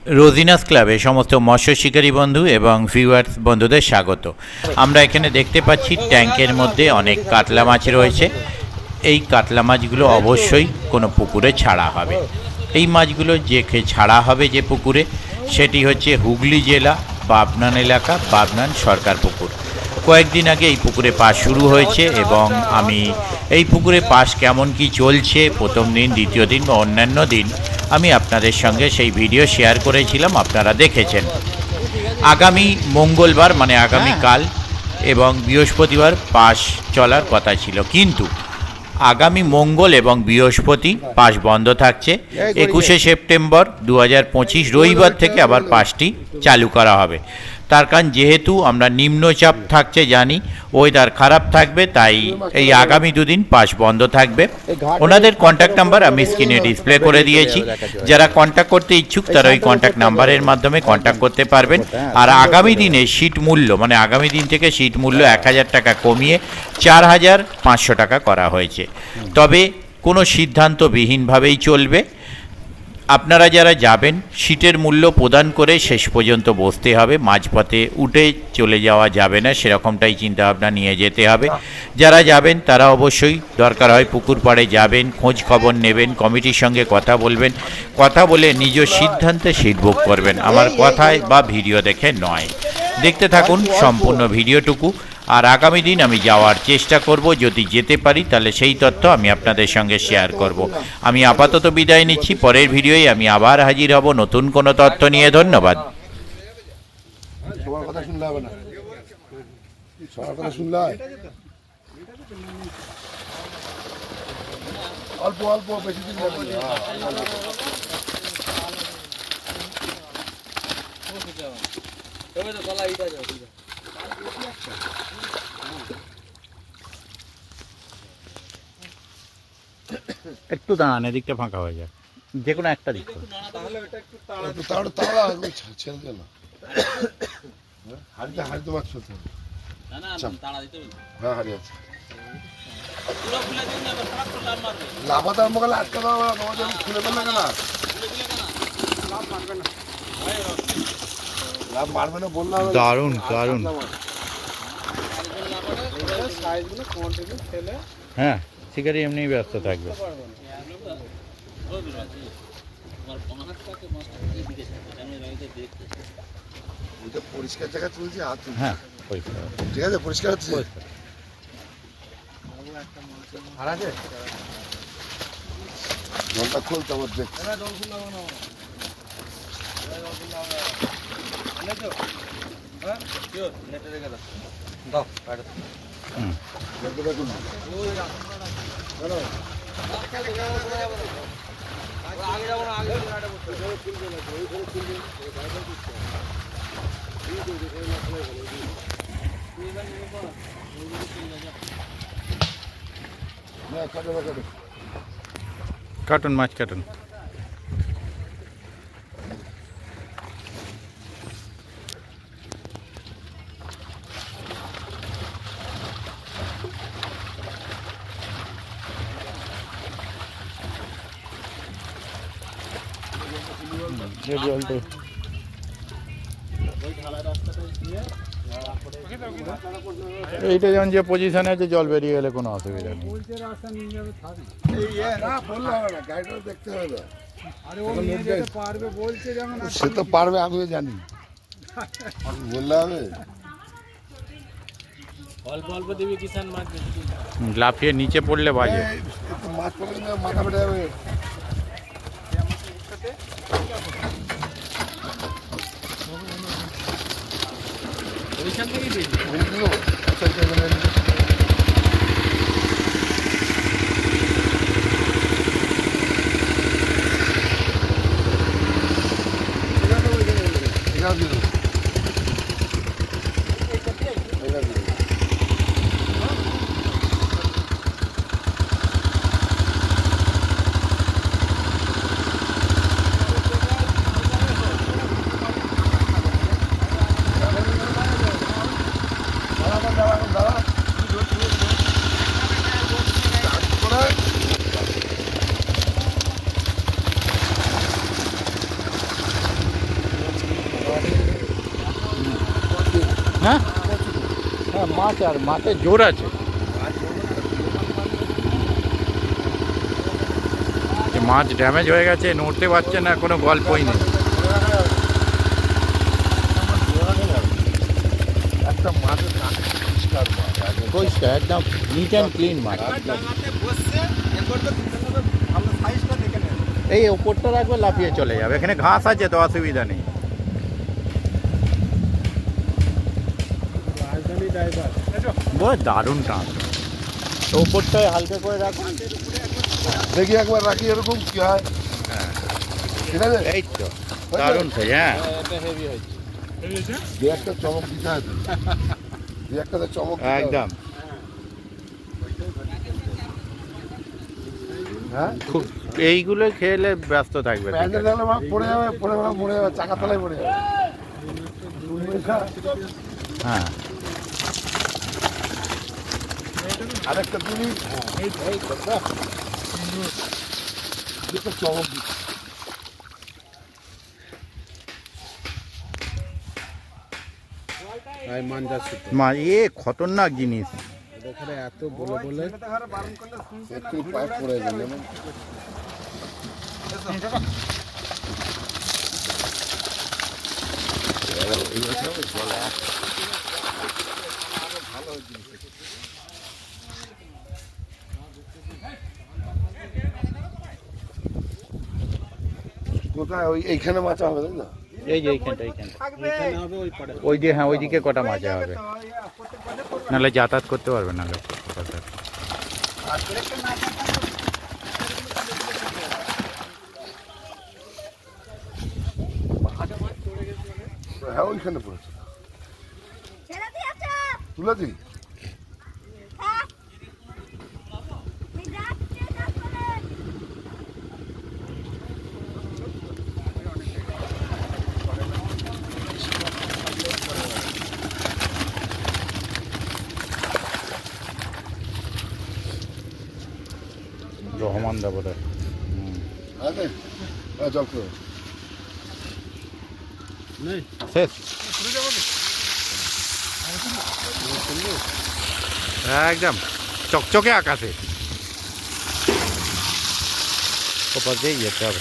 রোজিনাস ক্লাবে সমস্ত মৎস্য শিকারী বন্ধু এবং ভিউয়ার্স বন্ধুদের স্বাগত। আমরা এখানে দেখতে পাচ্ছি ট্যাঙ্কের মধ্যে অনেক কাতলা মাছ রয়েছে। এই কাতলা মাছগুলো অবশ্যই কোনো পুকুরে ছাড়া হবে। এই মাছগুলো যে ছাড়া হবে যে পুকুরে, সেটি হচ্ছে হুগলি জেলা বাবনান এলাকা, বাবনান সরকার পুকুর। কয়েকদিন আগে এই পুকুরে পাস শুরু হয়েছে এবং আমি এই পুকুরে পাস কেমন কি চলছে প্রথম দিন, দ্বিতীয় দিন বা অন্যান্য দিন আমি আপনাদের সঙ্গে সেই ভিডিও শেয়ার করেছিলাম, আপনারা দেখেছেন। আগামী মঙ্গলবার মানে আগামীকাল এবং বৃহস্পতিবার পাস চলার কথা ছিল, কিন্তু আগামী মঙ্গল এবং বৃহস্পতি পাস বন্ধ থাকছে। 21শে সেপ্টেম্বর 2025 রবিবার থেকে আবার পাসটি চালু করা হবে। তার কারণ যেহেতু আমরা নিম্নচাপ থাকছে জানি, ওয়েদার খারাপ থাকবে, তাই এই আগামী দুদিন পাস বন্ধ থাকবে। ওনাদের কন্ট্যাক্ট নাম্বার আমি স্ক্রিনে ডিসপ্লে করে দিয়েছি। যারা কন্ট্যাক্ট করতে ইচ্ছুক তারা ওই কন্ট্যাক্ট নাম্বারের মাধ্যমে কন্ট্যাক্ট করতে পারবেন। আর আগামী দিনে সিট মূল্য মানে আগামী দিন থেকে সিট মূল্য 1000 টাকা কমিয়ে 4500 টাকা করা হয়েছে। তবে কোনো সিদ্ধান্তবিহীনভাবেই চলবে। আপনারা যারা যাবেন সিটের মূল্য প্রদান করে শেষ পর্যন্ত বসতে হবে, মাঝপথে উঠে চলে যাওয়া যাবে না, সেরকমটাই চিন্তাভাবনা নিয়ে যেতে হবে। যারা যাবেন তারা অবশ্যই দরকার হয় পুকুর পাড়ে যাবেন, খোঁজ খবর নেবেন, কমিটির সঙ্গে কথা বলবেন, কথা বলে নিজ সিদ্ধান্তে সিট বুক করবেন। আমার কথায় বা ভিডিও দেখে নয়। দেখতে থাকুন সম্পূর্ণ ভিডিওটুকু। আর আগামী দিন আমি যাওয়ার চেষ্টা করব, যদি যেতে পারি তাহলে সেই তথ্য আমি আপনাদের সঙ্গে শেয়ার করব। আমি আপাতত বিদায় নিচ্ছি, পরের ভিডিওয় আমি আবার হাজির হব নতুন কোনো তথ্য নিয়ে। ধন্যবাদ। অল্প অল্প বেশি দিন একটু দাঁড়ান, এদিকটা ফাঁকা হয়ে যায়, যে কোনো একটা দিক হাড়িতে মাছ ফেলতে হবে। হ্যাঁ হাড়ি আছে, লাফাতে আরম্ভ করলে আটকে দেওয়া খুলে ফেললে কেন? লাভ মারবে না বললাম। দারুণ দারুণ। হ্যাঁ, শিকারি এমনি ব্যস্ত থাকবে। পরিষ্কার জায়গা চলছে। হ্যাঁ ঠিক আছে, পরিষ্কার হচ্ছে। আর আছে জলটা খুলতে আমার দেখছি। কাটুন মাছ কাটুন। এইটা যেমন যে পজিশনে আছে জল বেরিয়ে গেলে কোনো অসুবিধা নেই। সে তো পারবে, আমিও জানি, বললে হবে। অল্প অল্প দিবি কিষান মাছ, লাফিয়ে নিচে পড়লে বাজে। মাছ পড়লে মাথা ফেটে যাবে। ওইখান থেকেই দিবি। হ্যাঁ হ্যাঁ, মাছ আর মাছের জোর আছে। যে মাছ ড্যামেজ হয়ে গেছে, নড়তে পারছে না, কোনো গল্পই নেই। একটা মাছের কাছে পরিষ্কার মাছ পরিষ্কার একদম নিট অ্যান্ড ক্লিন মাছ। এই ওপরটা রাখবে, লাফিয়ে চলে যাবে। এখানে ঘাস আছে তো অসুবিধা নেই। বড় দারুণ টান। তো ওপরটায় হালকা করে রাখুন। দেখি একবার রাখি এরকম কি হয়। হ্যাঁ ঠিক আছে, এই তো দারুণ সাইজ। হ্যাঁ এটা হেভি হয়েছে। দু একটা চমক দিতে হয় তো। দু একটা তো চমক দিতে হবে। একদম হ্যাঁ, খুব এইগুলো খেলে ব্যস্ত থাকবে। প্যান্ডেল দেখলে মা পড়ে যাবে, পড়ে যাবে, মরে যাবে, চাকা তলায় পড়ে যাবে। হ্যাঁ আরেকটা জিনিস, এই কথা দুটো চমক দিতে। মা এ খতরনাক জিনিস। এত বলে বলে একটু পায়ে পড়ে গেল। কোথায়? ওই এইখানে মাছ হবে, তাই না? এই যে এইখানটা ওই দিয়ে, হ্যাঁ ওইদিকে কটা মাঝে হবে, নাহলে যাতায়াত করতে পারবে না লোক। হ্যাঁ, ওইখানে পড়েছে। তুলেছি? রহমান দা বলে জল করে শেষ। একদম চকচকে আকাশে ওপর দিয়ে যেতে হবে।